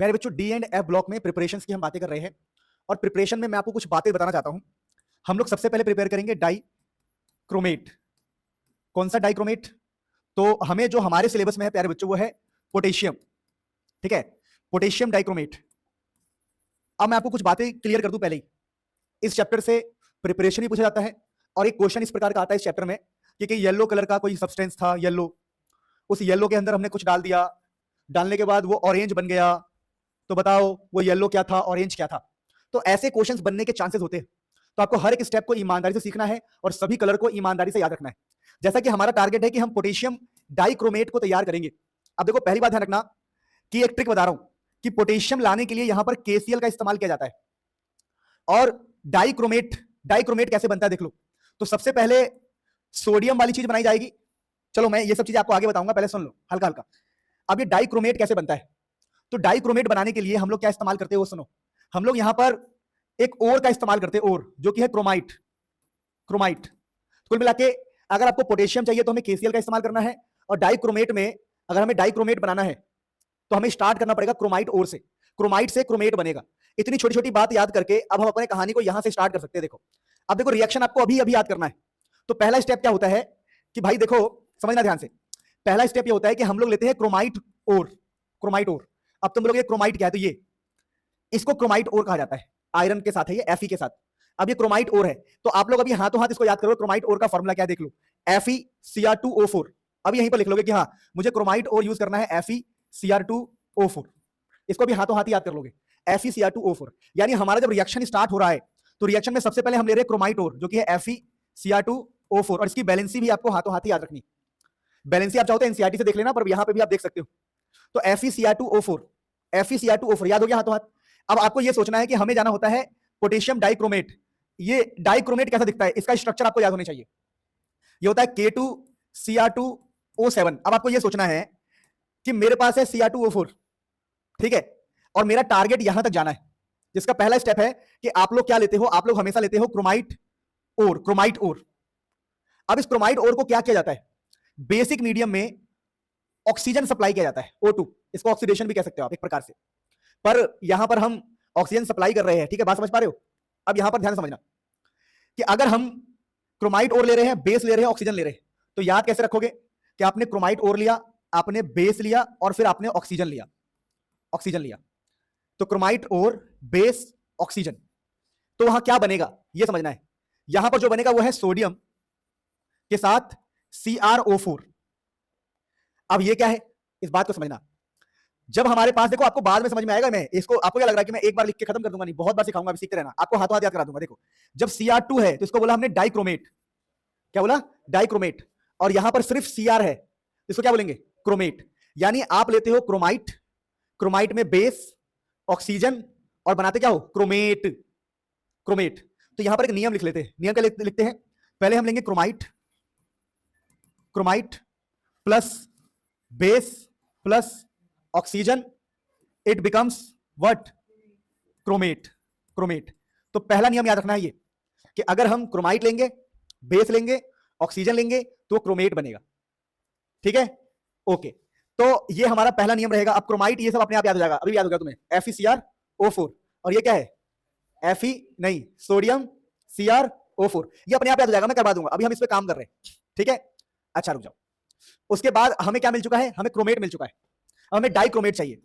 प्यारे बच्चों, D and F block में प्रिपरेशंस की हम बातें कर रहे हैं और प्रिपरेशन में मैं आपको कुछ बातें बताना चाहता हूं। हम लोग सबसे पहले प्रिपेयर करेंगे डाइक्रोमेट। कौन सा डाइक्रोमेट? तो हमें जो हमारे सिलेबस में है प्यारे बच्चों वो है पोटेशियम। ठीक है, पोटेशियम डाइक्रोमेट। अब मैं आपको कुछ बातें क्लियर कर दूं पहले ही। इस चैप्टर से प्रिपरेशन ही पूछा जाता है और एक क्वेश्चन इस प्रकार का आता है इस चैप्टर में कि येलो कलर का कोई सब्सटेंस था, येलो, उस येलो के अंदर हमने कुछ डाल दिया, डालने के बाद वो ऑरेंज बन गया, तो बताओ वो येलो क्या था, ऑरेंज क्या था। तो ऐसे क्वेश्चंस बनने के चांसेस होते हैं। तो आपको हर एक स्टेप को ईमानदारी से सीखना है और सभी कलर को ईमानदारी से याद रखना है। जैसा कि हमारा टारगेट है कि हम पोटेशियम डाइक्रोमेट को तैयार करेंगे। अब देखो, पहली बात ध्यान रखना कि एक ट्रिक बता रहा हूं कि पोटेशियम लाने के लिए यहां पर केसीएल का इस्तेमाल किया जाता है। और डाइक्रोमेट, डाइक्रोमेट कैसे बनता है देख लो। तो सबसे पहले सोडियम वाली चीज बनाई जाएगी। चलो मैं ये सब चीजें आपको आगे बताऊंगा, पहले सुन लो हल्का हल्का। अब ये डाइक्रोमेट कैसे बनता है? तो डाइक्रोमेट बनाने के लिए हम लोग क्या इस्तेमाल करते हैं वो सुनो। हम लोग यहां पर एक ओर का इस्तेमाल करते हैं, ओर जो कि है क्रोमाइट। क्रोमाइट कुल मिला के अगर आपको पोटेशियम चाहिए तो हमें केसीएल का इस्तेमाल करना है, और डाइक्रोमेट में अगर हमें डाइक्रोमेट बनाना है तो हमें स्टार्ट करना पड़ेगा क्रोमाइट ओर से। क्रोमाइट से क्रोमेट बनेगा। इतनी छोटी छोटी बात याद करके अब हम अपने कहानी को यहां से स्टार्ट कर सकते हैं। देखो, अब देखो रिएक्शन आपको अभी अभी याद करना है। तो पहला स्टेप क्या होता है कि भाई देखो, समझना ध्यान से। पहला स्टेप ये होता है कि हम लोग लेते हैं क्रोमाइट ओर। क्रोमाइट ओर। अब तुम लोग ये क्रोमाइट क्या है, तो ये इसको क्रोमाइट ओर कहा जाता है। आयरन के साथ है ये, Fe के साथ। अब ये क्रोमाइट ओर है, तो आप लोग अभी हाथों हाथ इसको याद करो। क्रोमाइट ओर का फॉर्मूला क्या है देख लो, FeCr2O4। अब यहीं पर लिख लोगे कि हाँ मुझे क्रोमाइट ओर यूज करना है, FeCr2O4। इसको भी हाथों हाथ याद कर लोगे, FeCr2O4। यानी हमारा जब रिएक्शन स्टार्ट हो रहा है तो रिएक्शन में सबसे पहले हम ले रहे हैं क्रोमाइट ओर जो कि है FeCr2O4। और इसकी बैलेंसी भी आपको हाथों हाथ याद रखनी। बैलेंसी आप चाहो तो एनसीईआरटी से देख लेना, पर यहां पे भी आप देख सकते हो। तो FeCr2O4, FeCr2O4 याद हो गया हाथों हाथ। अब आपको यह सोचना है कि हमें जाना होता है पोटेशियम डाइक्रोमेट। ये डाइक्रोमेट कैसा दिखता है, इसका स्ट्रक्चर आपको याद होना चाहिए। ये होता है K2Cr2O7। अब आपको यह सोचना है कि मेरे पास है Cr2O4, ठीक है, और मेरा टारगेट यहां तक जाना है। जिसका पहला स्टेप है कि आप लोग क्या लेते हो, आप लोग हमेशा लेते हो क्रोमाइट ओर। क्रोमाइट ओर। अब इस क्रोमाइट ओर को क्या किया जाता है, बेसिक मीडियम में ऑक्सीजन सप्लाई किया जाता है, O2। इसको ऑक्सीडेशन भी कह सकते हो आप एक प्रकार से, पर यहां पर हम ऑक्सीजन सप्लाई कर रहे हैं। ठीक है, बात समझ पा रहे हो? अब यहां पर ध्यान समझना कि अगर हम क्रोमाइट ओर ले रहे हैं, बेस ले रहे हैं, ऑक्सीजन ले रहे हैं, तो याद कैसे रखोगे कि आपने क्रोमाइट ओर लिया, आपने बेस लिया और फिर आपने ऑक्सीजन लिया। ऑक्सीजन लिया तो क्रोमाइट ओर, बेस, ऑक्सीजन। तो वहां क्या बनेगा यह समझना है। यहां पर जो बनेगा वो है सोडियम के साथ Cr2O4। अब ये क्या है, इस बात को समझना। जब हमारे पास, देखो आपको बाद में समझ में आएगा, मैं इसको, आपको क्या लग रहा है कि मैं एक बार लिख के खत्म कर दूंगा? नहीं, बहुत बार सिखाऊंगा, अभी सीखते रहना, आपको हाथों हाथ याद करा दूंगा। देखो, जब Cr2 है तो इसको बोला हमने डाइक्रोमेट। क्या बोला? डाइक्रोमेट। और यहां पर सिर्फ Cr है, इसको क्या बोलेंगे? क्रोमेट। यानी आप लेते हो क्रोमाइट, क्रोमाइट में बेस, ऑक्सीजन, और बनाते क्या हो? क्रोमेट। क्रोमेट। तो यहां पर एक नियम लिख लेते हैं। नियम क्या लिखते हैं? पहले हम लेंगे chromite, chromite plus base plus oxygen, it becomes what? Chromate. Chromate. तो पहला नियम याद रखना है ये कि अगर हम क्रोमाइट लेंगे, बेस लेंगे, ऑक्सीजन लेंगे तो क्रोमेट बनेगा। ठीक है, ओके। तो ये हमारा पहला नियम रहेगा। अब क्रोमाइट ये सब अपने आप याद हो जाएगा, अभी याद हो गया तुम्हें, FeCr2O4। और ये क्या है? Fe नहीं, सोडियम Cr2O4। ये अपने आप याद हो जाएगा, मैं करवा दूंगा, अभी हम इस पे काम कर रहे हैं। ठीक है, अच्छा रुक जाओ। उसके बाद हमें क्या मिल चुका है? हमें क्रोमेट मिल चुका है। अब हमें डाइक्रोमेट चाहिए।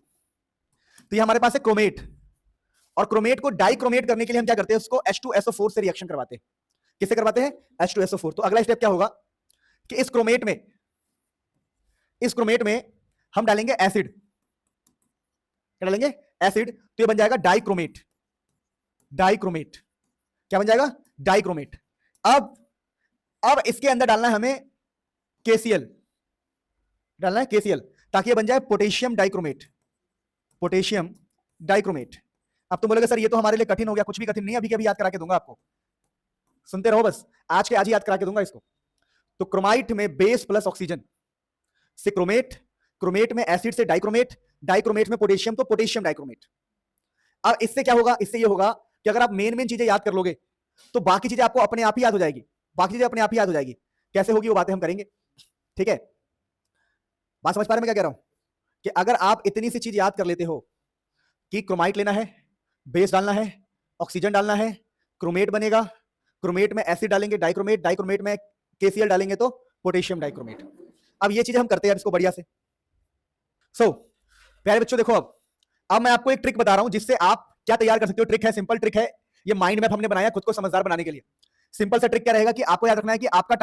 तो ये हमारे पास है क्रोमेट, और क्रोमेट को डाइक्रोमेट करने के लिए हम क्या करते हैं? उसको H2SO4 से रिएक्शन करवाते हैं। किससे करवाते हैं? H2SO4। तो अगला स्टेप क्या होगा कि इस क्रोमेट में हम डालेंगे एसिड। क्या डालेंगे? एसिड। तो ये बन जाएगा डाइक्रोमेट। डाइक्रोमेट। क्या बन जाएगा? डाइक्रोमेट। अब इसके अंदर डालना है हमें KCl। डालना है KCl ताकि ये बन जाए पोटेशियम डाइक्रोमेट। Potassium dichromate. अब तुम बोलोगे सर ये तो हमारे लिए कठिन हो गया। कुछ भी कठिन नहीं, अभी कभी याद करा के दूंगा आपको, सुनते रहो बस, आज के आज ही याद करा के दूंगा इसको। तो क्रोमाइट में बेस प्लस ऑक्सीजन से क्रोमेट, क्रोमेट में एसिड से डाइक्रोमेट, डाइक्रोमेट में पोटेशियम तो पोटेशियम डाइक्रोमेट। अब इससे क्या होगा? इससे ये होगा कि अगर आप मेन चीजें याद कर लोगे तो बाकी चीजें आपको अपने आप ही याद हो जाएगी। बाकी चीजें अपने आप ही याद हो जाएगी। कैसे होगी वो बातें हम करेंगे। ठीक है, बात समझ पा रहे हैं मैं क्या कह रहा हूं? कि अगर आप इतनी सी चीज याद कर लेते हो कि क्रोमाइट लेना है, बेस डालना है, ऑक्सीजन डालना है, क्रोमेट बनेगा, क्रोमेट में एसिड डालेंगे डाइक्रोमेट, डाइक्रोमेट में केसीएल डालेंगे तो पोटेशियम डाइक्रोमेट। अब ये चीजें हम करते हैं इसको बढ़िया से। प्यारे बच्चों देखो, अब मैं आपको एक ट्रिक बता रहा हूं जिससे आप क्या तैयार कर सकते हो। ट्रिक है, सिंपल ट्रिक है, ये माइंड मैप हमने बनाया खुद को समझदार बनाने के लिए। सिंपल सा ट्रिक क्या रहेगा कि आपको याद रखना है कि आपका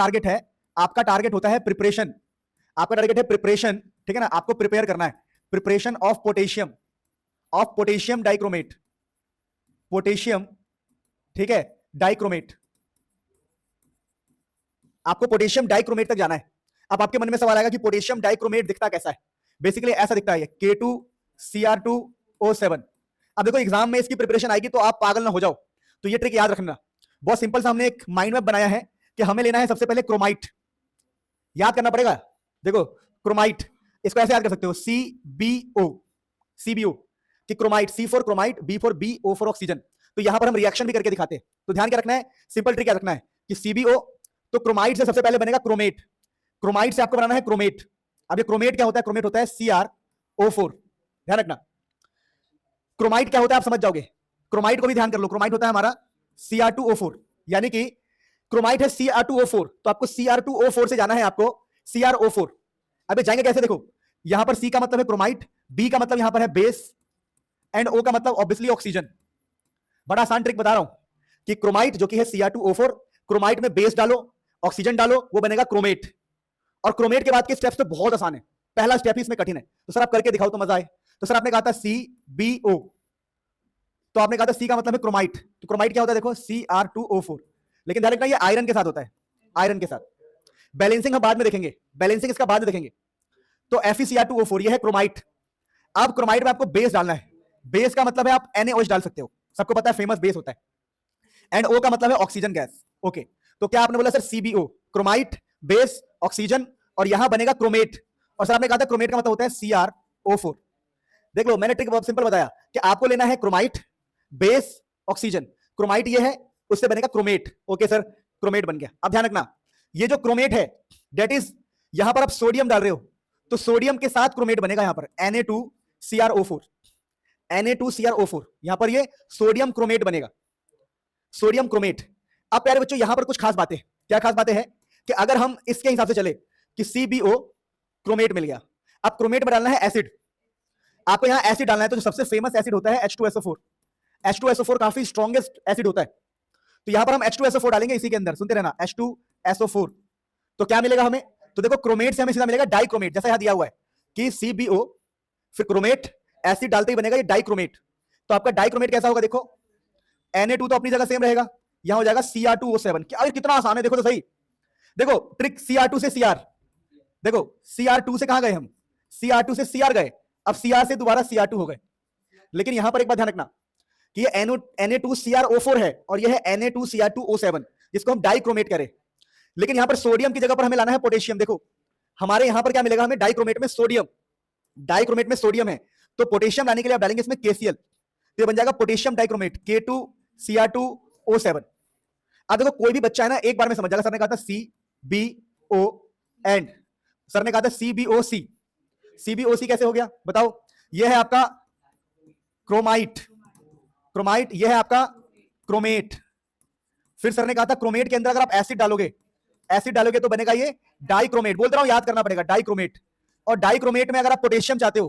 टारगेट होता है प्रिपरेशन, आपका टारगेट है प्रिपरेशन, ठीक है ना, आपको प्रिपेयर करना है preparation of potassium dichromate, potassium, ठीक है, डाइक्रोमेट, आपको पोटेशियम डाइक्रोमेट तक जाना है। अब आपके मन में सवाल आएगा कि पोटेशियम डाइक्रोमेट दिखता कैसा है। बेसिकली ऐसा दिखता है, K2Cr2O7। अब देखो एग्जाम में इसकी प्रिपरेशन आएगी तो आप पागल ना हो जाओ, तो ये ट्रिक याद रखना। बहुत सिंपल सा हमने एक माइंड मैप बनाया है कि हमें लेना है सबसे पहले क्रोमाइट, याद करना पड़ेगा। देखो क्रोमाइट, इसको ऐसे याद कर सकते हो, CbO कि chromite, C for chromite, B for BO for oxygen. तो यहां पर हम रिएक्शन भी करके दिखाते हैं, तो ध्यान क्या रखना है, सिंपल ट्रिक याद रखना है कि CbO, तो क्रोमाइट से सबसे पहले बनेगा क्रोमेट, क्रोमाइट से आपको बनाना है क्रोमेट। अब ये क्रोमेट क्या होता है, क्रोमेट होता है CrO4, ध्यान रखना। क्रोमाइट क्या होता है आप समझ जाओगे, क्रोमाइट को भी ध्यान कर लो, क्रोमाइट होता है हमारा Cr2O4, यानी कि क्रोमाइट है Cr2O4, तो आपको Cr2O4 से जाना है आपको CrO4। अबे जाएंगे कैसे, देखो यहां पर C का मतलब है क्रोमाइट, B का मतलब यहां पर है बेस, एंड O का मतलब ऑब्वियसली ऑक्सीजन। बड़ा आसान ट्रिक बता रहा हूं कि क्रोमाइट जो कि है Cr2O4, क्रोमाइट में बेस डालो, ऑक्सीजन डालो, वो बनेगा क्रोमेट। और क्रोमेट के बाद के स्टेप्स तो बहुत आसान है, पहला स्टेप ही इसमें कठिन है, तो सर आप करके दिखाओ तो मजा आए। तो सर आपने कहा था CbO, तो आपने कहा था C का मतलब है क्रोमाइट, तो क्रोमाइट क्या होता है देखो Cr2O4, लेकिन ध्यान रखना ये आयरन के साथ होता है, आयरन के साथ। बैलेंसिंग हम बाद में देखेंगे, बैलेंसिंग इसका बाद में देखेंगे। तो FeCr2O4 ये है क्रोमाइट। अब क्रोमाइट में आपको बेस डालना है, बेस का मतलब है आप NaOH डाल सकते हो, सबको पता है फेमस बेस होता है, एंड O का मतलब है ऑक्सीजन गैस। ओके, तो क्या आपने बोला sir CbO, chromite, base, oxygen, और यहां बनेगा क्रोमेट। और सर आपने कहा था क्रोमेट का मतलब होता है CrO4। देख लो मैंने ट्रिक बहुत सिंपल बताया कि आपको लेना है क्रोमाइट, बेस, ऑक्सीजन, क्रोमाइट ये है, उससे बनेगा क्रोमेट। ओके सर, क्रोमेट बन गया। अब ध्यान रखना, ये जो क्रोमेट है डेट इज, यहां पर आप सोडियम डाल रहे हो, तो सोडियम के साथ क्रोमेट बनेगा यहां पर Na2CrO4, Na2CrO4, यहां पर ये सोडियम क्रोमेट बनेगा, सोडियम क्रोमेट। अब प्यारे बच्चों यहां पर कुछ खास बातें, क्या खास बातें हैं कि अगर हम इसके हिसाब से चले कि CbO क्रोमेट मिल गया, अब क्रोमेट में डालना है एसिड, आपको यहां एसिड डालना है, तो जो सबसे फेमस एसिड होता है H2SO4, H2SO4 काफी स्ट्रॉन्गेस्ट एसिड होता है, तो यहां पर हम H2SO4 डालेंगे इसी के अंदर, सुनते रहना H2SO4। तो क्या मिलेगा हमें, तो देखो क्रोमेट से हमें सीधा मिलेगा डाइक्रोमेट, जैसा यहां दिया हुआ है कि CbO फिर क्रोमेट, एसिड डालते ही बनेगा ये डाइक्रोमेट। तो आपका डाइक्रोमेट कैसा होगा, देखो Na2 तो अपनी जगह सेम रहेगा, यहां हो जाएगा Cr2O7। क्या कितना आसान है, देखो तो सही, देखो ट्रिक Cr2 से Cr, देखो Cr2 से कहां गए हम, Cr2 से Cr गए, अब Cr से दोबारा Cr2 हो गए। लेकिन यहां पर एक बात ध्यान रखना कि ये Na2CrO4 है और ये है Na2Cr2O7, जिसको हम डाइक्रोमेट करें। लेकिन यहां पर सोडियम की जगह पर हमें लाना है पोटेशियम। देखो हमारे यहां पर क्या मिलेगा हमें, डाइक्रोमेट में सोडियम, डाइक्रोमेट में सोडियम है, तो पोटेशियम लाने के लिए आप डालेंगे इसमें KCl, तो ये बन जाएगा पोटेशियम डाइक्रोमेट K2Cr2O7। अब देखो कोई भी बच्चा है ना एक बार में समझ जाएगा, सर ने कहा था CbO एंड सर ने कहा था CbOC, CbOC कैसे हो गया बताओ, ये है आपका क्रोमाइट, क्रोमाइट ये है आपका क्रोमेट। फिर सर ने कहा था क्रोमेट के अंदर अगर आप एसिड डालोगे, एसिड डालोगे तो बनेगा ये डाइक्रोमेट, बोलता रहा हूं याद करना पड़ेगा डाइक्रोमेट। और डाइक्रोमेट में अगर आप पोटेशियम चाहते हो,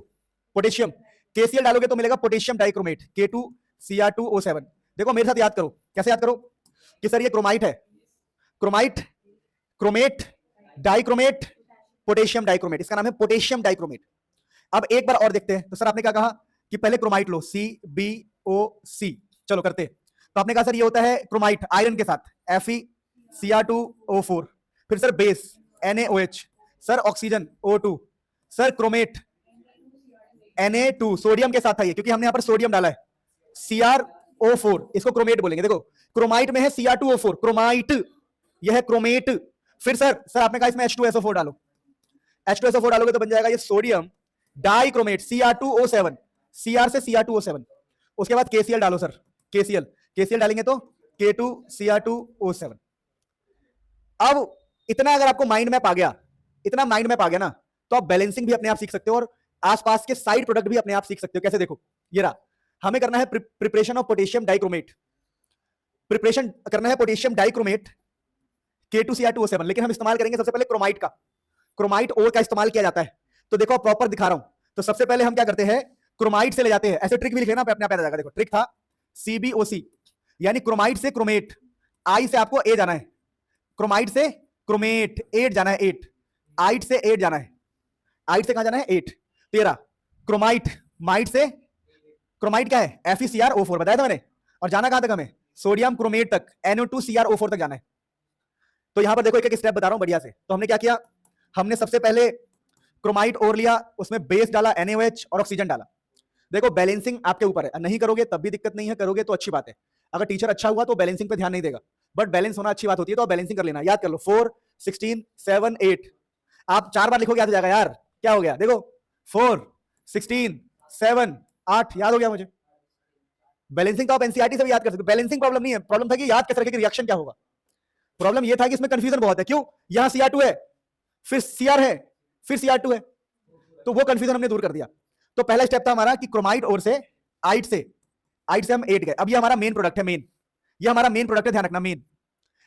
पोटेशियम, KCl डालोगे तो मिलेगा पोटेशियम डाइक्रोमेट K2Cr2O7। देखो मेरे साथ याद करो, कैसे याद करो कि सर ये क्रोमाइट है, chromite, chromate, dichromate, potassium dichromate, इसका नाम है पोटेशियम डाइक्रोमेट। अब एक बार और देखते हैं, तो सर आपने क्या कहा कि पहले क्रोमाइट लो CbOC, चलो करते हैं। तो आपने कहा सर ये होता है क्रोमाइट आयरन के साथ FeCr2O4, फिर sir base NaOH, sir oxygen O2, sir chromate Na2, sodium के साथ था ये क्योंकि हमने यहां पर सोडियम डाला है CrO4, इसको क्रोमेट बोलेंगे। देखो क्रोमाइट में है Cr2O4 क्रोमाइट, यह है क्रोमेट। फिर सर आपने कहा इसमें H2SO4 डालो, H2SO4 डालोगे तो बन जाएगा ये सोडियम डाइक्रोमेट Cr2O7, Cr से Cr2O7। उसके बाद KCl डालो सर, KCl डालेंगे तो K2Cr2O7। अब इतना अगर आपको माइंड मैप आ गया, इतना माइंड मैप आ गया ना, तो आप बैलेंसिंग भी अपने आप सीख सकते हो और आसपास के साइड प्रोडक्ट भी अपने आप सीख सकते हो। कैसे, देखो ये रहा, हमें करना है preparation of potassium dichromate, preparation करना है पोटेशियम डाइक्रोमेट K2Cr2O7, लेकिन हम इस्तेमाल करेंगे सबसे पहले क्रोमाइट का, क्रोमाइट ओर का इस्तेमाल किया जाता है। तो देखो प्रॉपर दिखा रहा हूं, तो सबसे पहले हम क्या करते हैं, क्रोमाइट से ले जाते हैं, ऐसे ट्रिक भी लिख लेना अपने आप आ जाएगा। देखो ट्रिक था CbOC, यानी क्रोमाइट से क्रोमेट, आई से आपको ए जाना है, क्रोमाइट से क्रोमेट 8 जाना है, 8 आइट से 8 जाना है, आइट से कहां जाना है 8, 13 क्रोमाइट, माइट से क्रोमाइट क्या है FeCrO4 बताया था मैंने, और जाना कहां तक हमें, सोडियम क्रोमेट तक, NO2CrO4 तक जाना है। तो यहां पर देखो एक एक स्टेप बता रहा हूं बढ़िया से। तो हमने क्या किया, हमने सबसे पहले क्रोमाइट और लिया, उसमें बेस डाला NaOH और ऑक्सीजन डाला। देखो बैलेंसिंग आपके ऊपर है, नहीं करोगे तब भी दिक्कत नहीं है, करोगे तो अच्छी बात है। अगर टीचर अच्छा हुआ तो बैलेंसिंग पे ध्यान नहीं देगा, बट बैलेंस होना अच्छी बात होती है, तो बैलेंसिंग कर लेना, याद कर लो 4 16 7 8, आप 4 बार लिखोगे याद हो जाएगा यार। क्या हो गया देखो 4 16 7 8 याद हो गया मुझे। बैलेंसिंग तो आप एनसीईआरटी से भी याद कर सकते हो, बैलेंसिंग प्रॉब्लम नहीं है, प्रॉब्लम था कि याद कैसे रखें कि रिएक्शन क्या होगा। प्रॉब्लम ये था कि इसमें कंफ्यूजन बहुत है, क्यों, यहां Cr2 है, फिर Cr है, फिर Cr2 है, तो वो कंफ्यूजन हमने दूर कर दिया। तो पहला स्टेप था हमारा कि क्रोमाइट और से आइट से हम 8 गए। अब ये हमारा मेन प्रोडक्ट है, मेन, ये हमारा मेन प्रोडक्ट है, ध्यान रखना, मेन,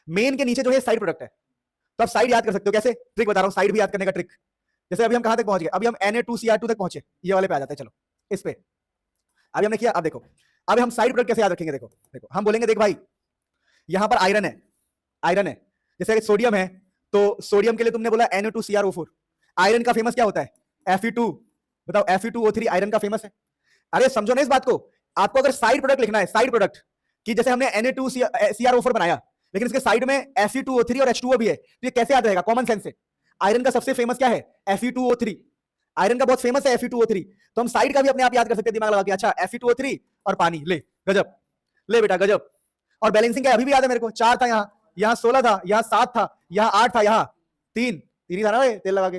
मेन के नीचे जो है साइड प्रोडक्ट है। तो आप साइड याद कर सकते हो, कैसे, ट्रिक बता रहा हूं, साइड भी याद करने का ट्रिक। जैसे अभी हम कहां तक पहुंच गए, अभी हम Na2Cr2 तक पहुंचे, ये वाले पे आ जाते हैं, चलो इस पे अभी हमने किया। अब देखो अब हम साइड प्रोडक्ट कैसे याद रखेंगे, देखो देखो हम बोलेंगे देख भाई यहां पर आयरन है, आयरन है, जैसे सोडियम है, तो सोडियम के लिए तुमने बोला Na2CrO4, आयरन का फेमस क्या होता है Fe2, बताओ Fe2O3 आयरन का फेमस है। अरे समझो ना इस बात को, आपको अगर साइड प्रोडक्ट लिखना है, साइड प्रोडक्ट, कि जैसे हमने Na2CrO4 बनाया, लेकिन इसके साइड में Fe2O3 और H2O भी है, तो ये कैसे याद रहेगा, कॉमन सेंस से। आयरन का सबसे फेमस क्या है Fe2O3, आयरन का बहुत फेमस है Fe2O3, तो हम साइड का भी अपने आप याद कर सकते हैं दिमाग लगा के, अच्छा Fe2O3 और पानी, ले गजब, ले बेटा गजब। और बैलेंसिंग का अभी भी याद है मेरे को, 4 था यहाँ 16 था, यहाँ 7 था, यहाँ 8 था, यहाँ 3 ही था ना तेल लगा के।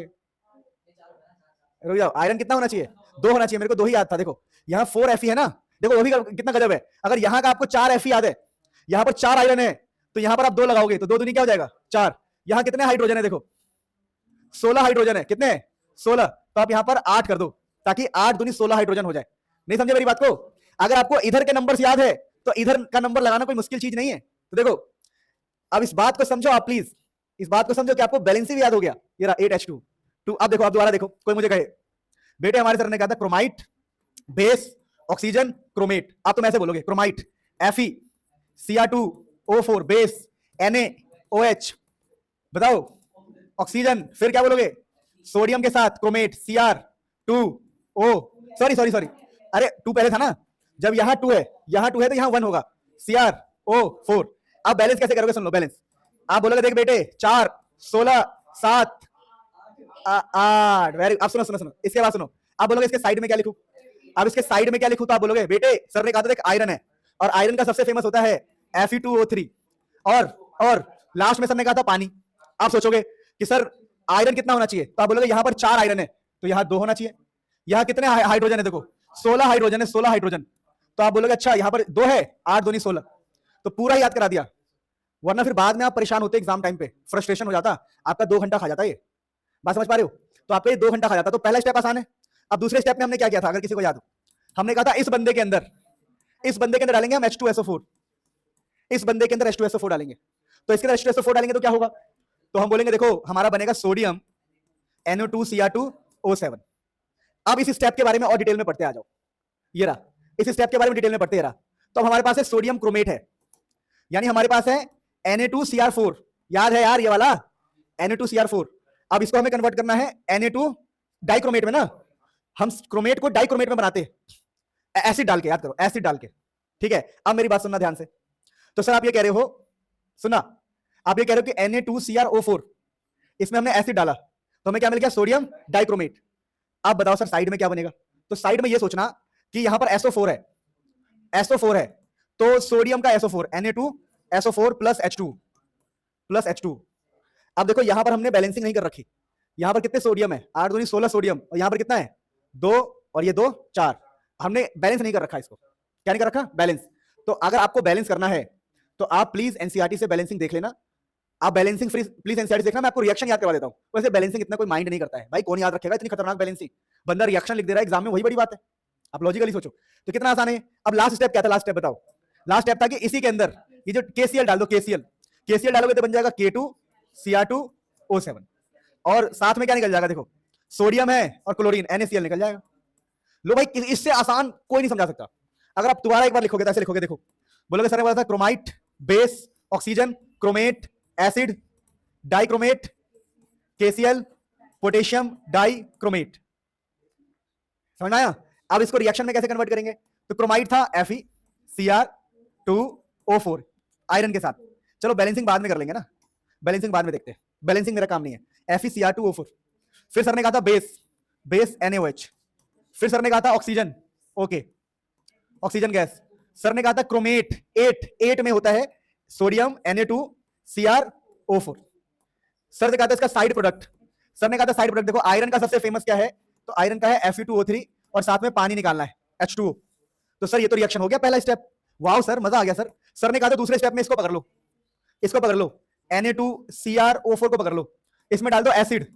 रुक जाओ, आयरन कितना होना चाहिए, 2 होना चाहिए, मेरे को 2 ही याद था। देखो यहाँ 4 Fe है ना, देखो वो भी कितना गजब है। अगर यहाँ का आपको 4 Fe याद है, यहाँ पर 4 आयरन है, तो यहाँ पर आप 2 लगाओगे तो 2 दूनी क्या हो जाएगा 4। यहाँ कितने हाइड्रोजन है, देखो 16 हाइड्रोजन है, कितने 16, तो आप यहाँ पर 8 कर दो, ताकि 8 दूनी 16 हाइड्रोजन हो जाए। नहीं समझे मेरी बात को, अगर आपको इधर के नंबर याद है तो इधर का नंबर लगाना कोई मुश्किल चीज नहीं है। तो देखो अब इस बात को समझो आप प्लीज, इस बात को समझो कि आपको बैलेंसिंग याद हो गया, ये रहा 8H2। अब देखो, अब दोबारा देखो, कोई मुझे कहे बेटे हमारे सर ने कहा था क्रोमाइट बेस ऑक्सीजन क्रोमेट, आप तुम ऐसे बोलोगे क्रोमाइट FeCr2O4 बेस NaOH, बताओ ऑक्सीजन, फिर क्या बोलोगे सोडियम के साथ क्रोमेट Cr2O, सॉरी अरे 2 पहले था ना, जब यहाँ 2 है तो यहाँ 1 होगा Cr2O4। आप बैलेंस कैसे करोगे, सुन लो बैलेंस, आप बोलोगे देख बेटे 4 16 7 8, वेरी, अब सुनो इसके बाद सुनो, आप बोलोगे इसके साइड में क्या लिखूं, अब इसके साइड में क्या लिखूं, तो आप बोलोगे बेटे सर ने कहा था देख आयरन है, और आयरन का सबसे फेमस होता है Fe2O3, और लास्ट में सर ने कहा था पानी। आप सोचोगे कि सर आयरन कितना होना चाहिए, तो आप बोलोगे यहाँ पर 4 आयरन है, तो यहाँ 2 होना चाहिए। यहाँ कितने हाइड्रोजन है, देखो 16 हाइड्रोजन है, 16 हाइड्रोजन, तो आप बोलोगे अच्छा यहाँ पर 2 है, 8 दूनी 16, तो पूरा याद करा दिया। वरना फिर बाद में आप परेशान होते एग्जाम टाइम पे, फ्रस्ट्रेशन हो जाता, आपका 2 घंटा खा जाता ये, बात समझ पा रहे हो, तो आपका ये 2 घंटा खा जाता। तो पहला स्टेप आसान है। अब दूसरे स्टेप में हमने क्या किया था, अगर किसी को याद हो, हमने कहा था इस बंदे के अंदर डालेंगे हम H2SO4, इस बंदे के अंदर H2SO4 डालेंगे, तो इसके अंदर H2SO4 डालेंगे तो क्या होगा, तो हम बोलेंगे देखो हमारा बनेगा सोडियम NO2Cr2O7। अब इस स्टेप के बारे में और डिटेल में पढ़ते आ जाओ, ये रहा, इस स्टेप के बारे में डिटेल में पढ़ते रहा। तो हमारे पास है सोडियम क्रोमेट है, यानी हमारे पास है Na2Cr4, याद है यार ये वाला Na2Cr4। अब इसको हमें कन्वर्ट करना है Na2 डाइक्रोमेट में ना, हम क्रोमेट को डाइक्रोमेट में बनाते हैं एसिड डाल के, याद करो एसिड डाल के, ठीक है। अब मेरी बात सुनना ध्यान से, तो सर आप ये कह रहे हो, सुना, आप ये कह रहे हो कि Na2Cr O4, इसमें हमने एसिड डाला तो हमें क्या मिल गया, सोडियम डाइक्रोमेट। आप बताओ सर साइड में क्या बनेगा, तो साइड में ये सोचना कि यहां पर SO4 है, SO4 है, तो सोडियम का SO4 Na2SO4 प्लस H2। अब देखो यहां पर हमने बैलेंसिंग नहीं कर रखी, यहां पर कितने सोडियम है, 8 दूनी 16 सोडियम, और यहां पर कितना है 2, और ये 2 4, हमने बैलेंस नहीं कर रखा इसको, क्या नहीं कर रखा, बैलेंस। तो अगर आपको बैलेंस करना है तो आप प्लीज एनसीईआरटी से बैलेंसिंग देख लेना, आप बैलेंसिंग प्लीज एनसीईआरटी देखना, मैं आपको रिएक्शन याद करवा देता हूं। वैसे बैलेंसिंग इतना कोई माइंड नहीं करता है भाई, कौन याद रखेगा इतनी खतरनाक बैलेंसिंग, बंदा रिएक्शन लिख दे रहा है एग्जाम में, वही बड़ी बात है। आप लॉजिकली सोचो तो कितना आसान है। अब लास्ट स्टेप क्या था, लास्ट स्टेप बताओ। लास्ट स्टेप था कि इसी के अंदर ये जो KCl डाल दो, KCl डालोगे तो बन जाएगा K2Cr2O7 और साथ में क्या निकल जाएगा, देखो सोडियम है और क्लोरीन NaCl निकल जाएगा। लो भाई इससे आसान कोई नहीं समझा सकता। अगर आप दोबारा एक बार लिखोगे तो ऐसे लिखोगे, देखो बोलोगे सर ने बोला था chromite, base, oxygen, chromate, acid, dichromate, KCl, potassium dichromate. समझ आया? अब इसको रिएक्शन में कैसे कन्वर्ट करेंगे, तो क्रोमाइट था FeCr2O4 आयरन के साथ। चलो बैलेंसिंग बाद में कर लेंगे ना, बैलेंसिंग बाद में देखते हैं, बैलेंसिंग मेरा काम नहीं है। FeCr2O4। फिर सर ने कहा था बेस NaOH। फिर सर ने कहा था oxygen, okay oxygen gas. Sir ने कहा था क्रोमेट, 8 में होता है सोडियम Na2Cr O4। सर ने कहा था इसका साइड प्रोडक्ट, सर ने कहा था साइड प्रोडक्ट देखो आयरन का सबसे फेमस क्या है, तो आयरन का है Fe2O3 और साथ में पानी निकालना है H2O। तो सर ये तो रिएक्शन हो गया पहला स्टेप, वाओ सर मजा आ गया सर। सर ने कहा था दूसरे स्टेप में इसको पकड़ लो, इसको पकड़ लो, Na2Cr O4 को पकड़ लो, इसमें डाल दो एसिड,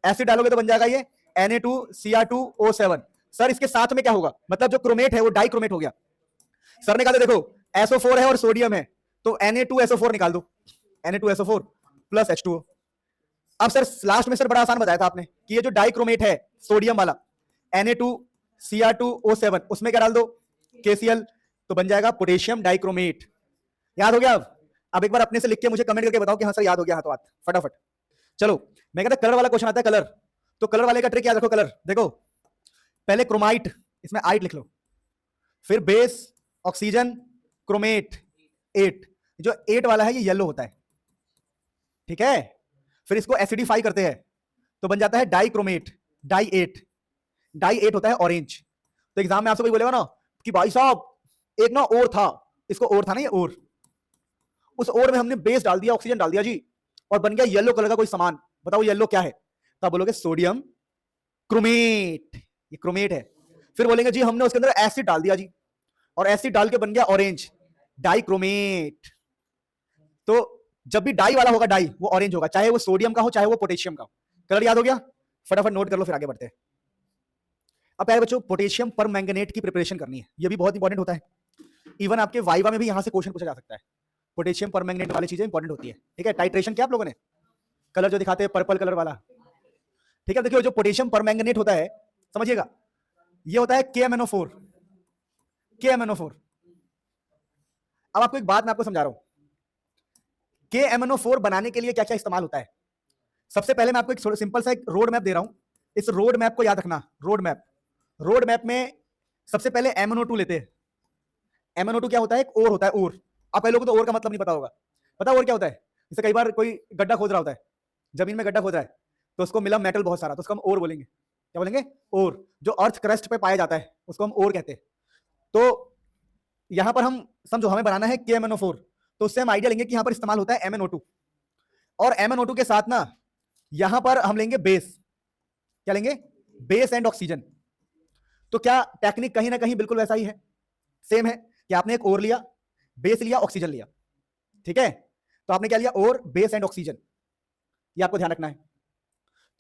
एसिड डालोगे तो बन जाएगा ये Na2Cr2O7। सर इसके साथ में क्या होगा, मतलब जो क्रोमेट है वो डाइक्रोमेट हो गया। सर ने कहा था देखो SO4 है और सोडियम है तो Na2SO4 निकाल दो, Na2SO4 प्लस H2O। अब सर लास्ट में सर बड़ा आसान बताया था आपने कि ये जो डाइक्रोमेट है सोडियम वाला Na2Cr2O7 उसमें क्या डाल दो KCl तो बन जाएगा पोटेशियम डाइक्रोमेट। याद हो गया? अब एक बार अपने से लिख के मुझे कमेंट करके बताओ कि हाँ सर याद हो गया, हाथों हाथ फटाफट। चलो मैं कहता कलर वाला क्वेश्चन आता है, कलर। तो कलर वाले का ट्रिक याद रखो, कलर देखो पहले क्रोमाइट, इसमें आइट लिख लो, फिर बेस, ऑक्सीजन, क्रोमेट 8। जो 8 वाला है ये येलो होता है, ठीक है। फिर इसको एसिडिफाई करते हैं तो बन जाता है डाइक्रोमेट, डाई 8 होता है ऑरेंज। तो एग्जाम में आपसे कोई बोलेगा ना कि भाई साहब एक ना और था, इसको और था ना ये और, उस और में हमने बेस डाल दिया, ऑक्सीजन डाल दिया जी और बन गया येलो कलर का कोई सामान, बताओ येलो क्या है, तो आप बोलोगे सोडियम क्रोमेट, ये क्रोमेट है। फिर बोलेंगे जी हमने उसके अंदर एसिड डाल दिया जी और एसिड डाल के बन गया ऑरेंज, डाइक्रोमेट। तो जब भी डाई वाला होगा डाई वो ऑरेंज होगा, चाहे वो सोडियम का हो चाहे वो पोटेशियम का हो। कलर याद हो गया? फटाफट नोट कर लो फिर आगे बढ़ते हैं। अब प्यारे बच्चों पोटेशियम परमैंगनेट की प्रिपरेशन करनी है, ये भी बहुत इंपॉर्टेंट होता है। इवन आपके वाइवा में भी यहां से क्वेश्चन पूछा जा सकता है, पोटेशियम परमैंगनेट वाली चीजें इंपॉर्टेंट होती है, ठीक है। टाइट्रेशन क्या आप लोगों ने कलर जो दिखाते हैं पर्पल कलर वाला, ठीक है। देखिए जो पोटेशियम परमैंगनेट होता है समझिएगा ये होता है KMnO4। अब आपको एक बात मैं आपको समझा रहा हूं, KMnO4 बनाने के लिए क्या क्या इस्तेमाल होता है। सबसे पहले मैं आपको एक सिंपल सा एक रोड मैप दे रहा हूं, इस रोड मैप को याद रखना। रोड मैप में सबसे पहले MnO2 लेते हैं। MnO2 क्या होता है, एक ओर होता है, ओर। आप कई लोगों को तो ओर का मतलब नहीं पता होगा, पता ओर क्या होता है? जैसे कई बार कोई गड्ढा खोद रहा होता है, जमीन में गड्ढा खोद रहा है तो उसको मिला मेटल बहुत सारा, तो उसको हम ओर बोलेंगे। क्या बोलेंगे? ओर। जो अर्थ क्रस्ट पे पाया जाता है उसको हम ओर कहते हैं। तो यहां पर हम समझो हमें बनाना है KMnO4, तो उससे हम आइडिया लेंगे कि यहां पर इस्तेमाल होता है MnO2 और MnO2 के साथ ना यहां पर हम लेंगे बेस। क्या लेंगे? Base and oxygen. तो क्या टेक्निक कहीं ना कहीं बिल्कुल वैसा ही है, सेम है कि आपने एक ओर लिया, बेस लिया, ऑक्सीजन लिया, ठीक है। तो आपने क्या लिया? ओर, बेस एंड ऑक्सीजन, ये आपको ध्यान रखना है।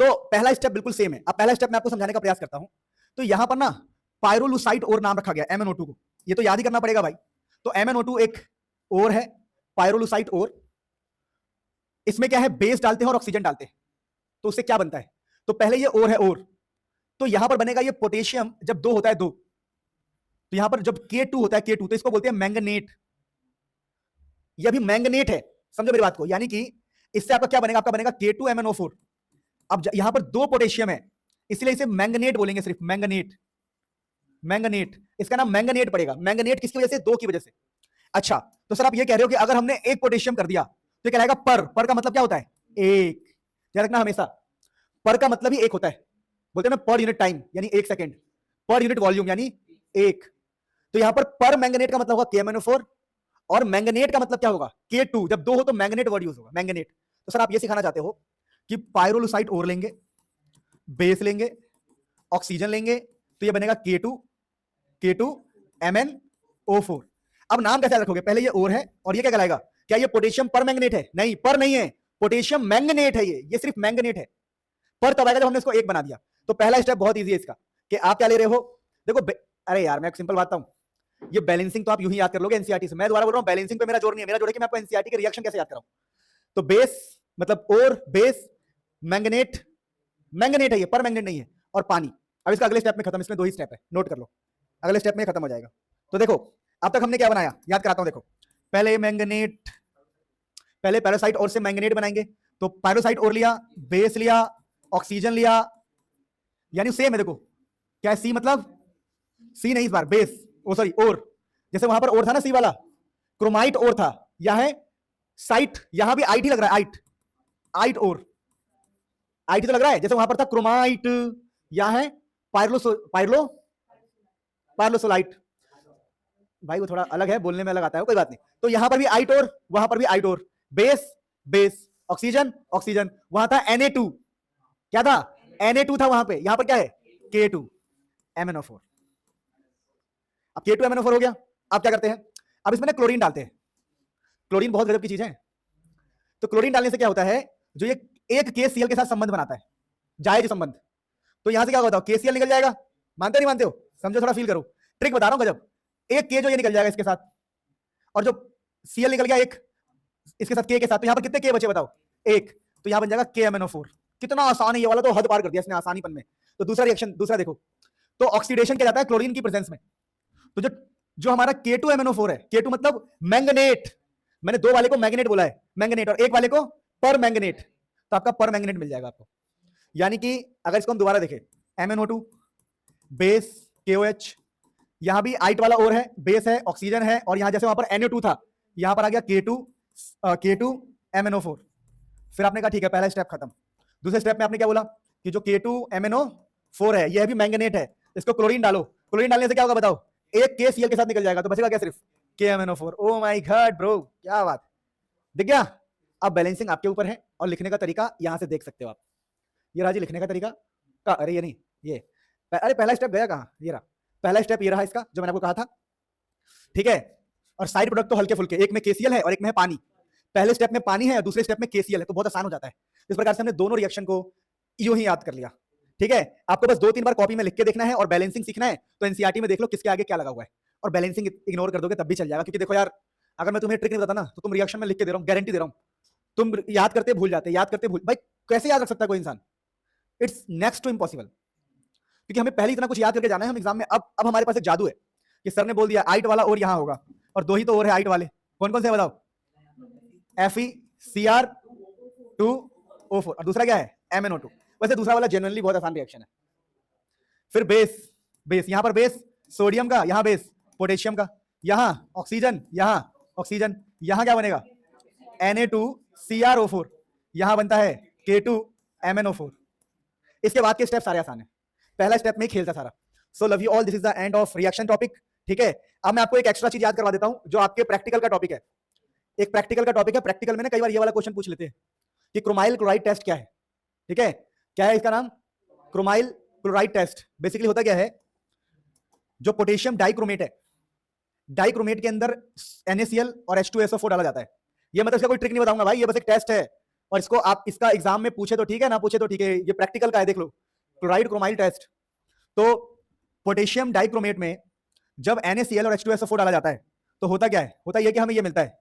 तो पहला स्टेप बिल्कुल सेम है। अब पहला स्टेप मैं आपको समझाने का प्रयास करता हूं। तो यहां पर ना पायरोलुसाइट ओर नाम रखा गया MnO2 को, ये तो याद ही करना पड़ेगा भाई। तो MnO2 एक ओर है, पायरोलुसाइट ओर। इसमें क्या है, बेस डालते हैं और ऑक्सीजन डालते हैं, तो उससे क्या बनता है? तो पहले ये ओर है, ओर, तो यहां पर बनेगा ये पोटेशियम, जब 2 होता है 2, तो यहां पर जब K2 होता है K2 तो इसको बोलते हैं मैंगनेट। ये भी मैंगनेट है, समझो मेरी बात को, यानी कि इससे आपका क्या बनेगा, आपका बनेगा K2MnO4। अब यहां पर 2 पोटेशियम है इसलिए इसे मैंगनेट बोलेंगे, सिर्फ मैंगनेट। इसका नाम मैंगनेट पड़ेगा। मैंगनेट किसकी वजह से? 2 की वजह से। अच्छा तो सर आप ये कह रहे हो कि अगर हमने एक पोटेशियम कर दिया तो क्या रहेगा? पर का मतलब क्या होता है? एक। याद रखना हमेशा, पर का मतलब ही एक होता है, बोलते हैं ना पर यूनिट टाइम यानी 1 सेकेंड, पर यूनिट वॉल्यूम यानी 1। तो यहां पर मैंगनेट का मतलब होगा KMnO4 और मैंगनेट का मतलब क्या होगा? K2। जब 2 हो तो मैंगनेट वर्ड यूज होगा, मैंगनेट। तो सर आप ये सिखाना चाहते हो कि पायरोलुसाइट ओर लेंगे, बेस लेंगे, ऑक्सीजन लेंगे, तो ये बनेगा K2MnO4। अब नाम कैसे रखोगे? पहले ये ओर है और ये क्या कहलाएगा? क्या ये पोटेशियम परमैंगनेट है? नहीं, पर नहीं है, पोटेशियम मैंगनेट है, ये सिर्फ मैंगनेट है। पर तब आएगा जब हमने इसको एक बना दिया। तो पहला स्टेप बहुत इजी है इसका, कि आप क्या ले रहे हो, देखो अरे यार मैं एक सिंपल बात बताऊं, ये बैलेंसिंग तो आप यूं ही याद कर लोगे एनसीईआरटी से। मैं दोबारा बोल रहा हूं, बैलेंसिंग पे मेरा जोर नहीं है, मेरा जोर है कि मैं आपको एनसीईआरटी के रिएक्शन कैसे याद कराऊं। तो बेस मतलब और बेस, मैंगनेट, मैंगनेट है ये, पर मैंगनेट नहीं है, और पानी। अब इसका अगले स्टेप में खत्म, इसमें 2 ही स्टेप है, नोट कर लो, अगले स्टेप में खत्म हो जाएगा। तो देखो अब तक हमने क्या बनाया, याद कराता हूं। देखो पहले मैंगनेट, पहले पैरासाइट और से मैंगनेट बनाएंगे, तो पैरासाइट और लिया, बेस लिया, ऑक्सीजन लिया, यानी सेम है। देखो क्या है, सी मतलब सी नहीं, इस बार बेस, ओ सॉरी और, जैसे वहां पर और था ना सी वाला, क्रोमाइट और था, यह है साइट, यहां भी आइट ही लग रहा है, आइट, आइट और, आइट ही तो लग रहा है, जैसे वहां पर था क्रोमाइट, यह है पायरलोसोलाइट। भाई वो थोड़ा अलग है, बोलने में अलग आता है, कोई बात नहीं। तो यहां पर भी आइट और, वहां पर भी आइट और, बेस बेस, ऑक्सीजन ऑक्सीजन, वहां था Na2, क्या था, Na2 था वहां पे, यहां पर क्या है, K2MnO4। अब K2MnO4 हो गया। अब क्या करते हैं, अब इसमें ना क्लोरीन डालते हैं। क्लोरीन बहुत गजब की चीज है। तो क्लोरीन डालने से क्या होता है, जो ये एक KCl के साथ संबंध बनाता है, जायज संबंध, तो यहां से क्या होता है, KCl निकल जाएगा। मानते नहीं मानते हो, समझो, थोड़ा फील करो, ट्रिक बता रहा हूं गजब। एक K जो ये निकल जाएगा इसके साथ, और जो Cl निकल गया एक इसके साथ K के साथ, तो यहां पर कितने K बचे बताओ, एक, तो यहां बन जाएगा KMnO4। कितना आसान है ये वाला, तो हद पार कर दिया इसने आसानीपन में। तो दूसरा रिएक्शन, दूसरा देखो, तो ऑक्सीडेशन क्या जाता है क्लोरीन की प्रेजेंस में। तो जो जो हमारा K2MnO4 है, K2 मतलब मैंगनेट, मैंने 2 वाले को मैंगनेट बोला है, मैंगनेट, और एक वाले को पर मैंगनेट, तो आपका पर मैंगनेट मिल जाएगा आपको। यानी कि अगर इसको हम दोबारा देखें, MnO2 बेस KOH, यहां भी आइट वाला और है, बेस है, ऑक्सीजन है, और यहां जैसे वहां पर NO2 था, यहां पर आ गया K2MnO4। फिर आपने कहा ठीक है, पहला स्टेप खत्म। दूसरे स्टेप में आपने क्या बोला कि जो K2MnO4 है, यह भी मैंगनेट है, इसको क्लोरीन डालो। क्लोरीन डालने से क्या होगा बताओ, एक KCl के साथ निकल जाएगा, तो बचेगा क्या, सिर्फ KMnO4। Oh my God bro, क्या बात, दिख गया। अब बैलेंसिंग आपके ऊपर है, और लिखने का तरीका यहां से देख सकते हो आप। ये रहा जी लिखने का तरीका का, अरे ये नहीं, ये अरे पहला स्टेप गया कहां, ये रहा पहला स्टेप, ये रहा इसका जो मैंने आपको कहा था, ठीक है। और साइड प्रोडक्ट तो हल्के फुल्के, एक में KCl है और एक में है पानी। पहले स्टेप में पानी है और दूसरे स्टेप में KCl है, तो बहुत आसान हो जाता है। इस प्रकार से हमने दोनों रिएक्शन को यूं ही याद कर लिया, ठीक है। आपको बस 2-3 बार कॉपी में लिख के देखना है, और बैलेंसिंग सीखना है तो एनसीईआरटी में देख लो किसके आगे क्या लगा हुआ है, और बैलेंसिंग इग्नोर कर दोगे तब भी चल जाएगा। क्योंकि देखो यार, अगर मैं तुम्हें ट्रिक नहीं बताता ना, तो तुम रिएक्शन में लिख के दे रहा हूं, गारंटी दे रहा हूं, तुम याद करते भूल जाते, याद करते भूल, भाई कैसे याद रख सकता है कोई इंसान, इट्स नेक्स्ट टू इम्पॉसिबल। क्योंकि हमें पहले इतना कुछ याद करके जाना है हम एग्जाम में। अब हमारे पास एक जादू है कि सर ने बोल दिया आइट वाला और यहां होगा, और 2 ही तो और है आइट वाले, कौन कौन से बताओ, FeCr2O4, और दूसरा क्या है, MnO2। वैसे दूसरा वाला जेन्युइनली बहुत आसान रिएक्शन है। फिर बेस, बेस यहां पर बेस सोडियम का, यहां बेस पोटेशियम का, यहां ऑक्सीजन, यहां ऑक्सीजन, यहां क्या बनेगा, Na2CrO4, यहां बनता है K2MnO4। इसके बाद के स्टेप सारे आसान है, पहला स्टेप में ही खेलता सारा। So love you all, this is the end of reaction topic, ठीक है। अब मैं आपको एक एक्स्ट्रा चीज याद करवा देता हूं, जो आपके प्रैक्टिकल का टॉपिक है। एक प्रैक्टिकल का टॉपिक है, प्रैक्टिकल में ना कई बार ये वाला क्वेश्चन पूछ लेते हैं कि क्रोमाइल क्लोराइड टेस्ट क्या है, ठीक है। क्या है इसका नाम, क्रोमाइल क्लोराइड टेस्ट। बेसिकली होता क्या है, जो पोटेशियम डाइक्रोमेट है, डाइक्रोमेट के अंदर NaCl और H2SO4 डाला जाता है। ये मतलब इसका कोई ट्रिक नहीं बताऊंगा भाई, ये बस एक टेस्ट है, और इसको आप इसका एग्जाम में पूछे तो ठीक है, ना पूछे तो ठीक है, ये प्रैक्टिकल का है, देख लो, क्लोराइड क्रोमाइल टेस्ट। तो पोटेशियम डाइक्रोमेट में जब NaCl और H2SO4 डाला जाता है, तो होता क्या है, होता यह कि हमें ये मिलता है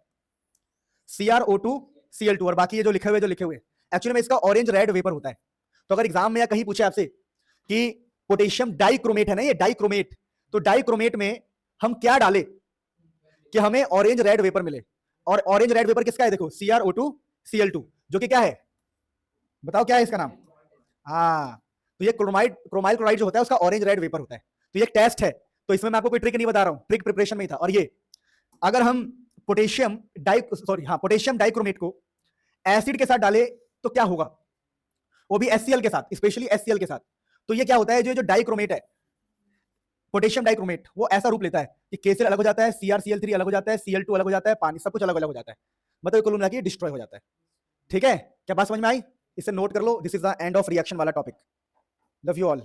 CrO2Cl2, और बाकी ये जो लिखे हुए एक्चुअली में इसका ऑरेंज रेड वेपर होता है। तो अगर एग्जाम में या कहीं पूछे आपसे कि पोटेशियम डाइक्रोमेट है ना, ये डाइक्रोमेट, तो डाइक्रोमेट में हम क्या डाले कि हमें ऑरेंज रेड वेपर मिले, और ऑरेंज रेड वेपर किसका है, देखो CrO2Cl2, जो कि क्या है, बताओ क्या है इसका नाम, हाँ, तो ये क्रोमाइल क्लोराइड जो होता है उसका ऑरेंज रेड वेपर होता है। तो ये एक टेस्ट है, तो इसमें मैं आपको कोई ट्रिक नहीं बता रहा हूं, ट्रिक प्रिपरेशन में ही था। और ये अगर हम पोटेशियम डाइक्रोमेट को एसिड के साथ डाले तो क्या होगा, वो भी HCl के साथ, स्पेशली HCl के साथ। तो ये क्या होता है, जो डाइक्रोमेट है, पोटेशियम डाइक्रोमेट, वो ऐसा रूप लेता है कि KCl अलग हो जाता है, CrCl3 अलग हो जाता है, Cl2 अलग हो जाता है, पानी सब कुछ अलग अलग हो जाता है, मतलब कुल मिला के डिस्ट्रॉय हो जाता है, ठीक है। क्या बात समझ में आई, इसे नोट कर लो, this is the end of reaction वाला टॉपिक। Love you all.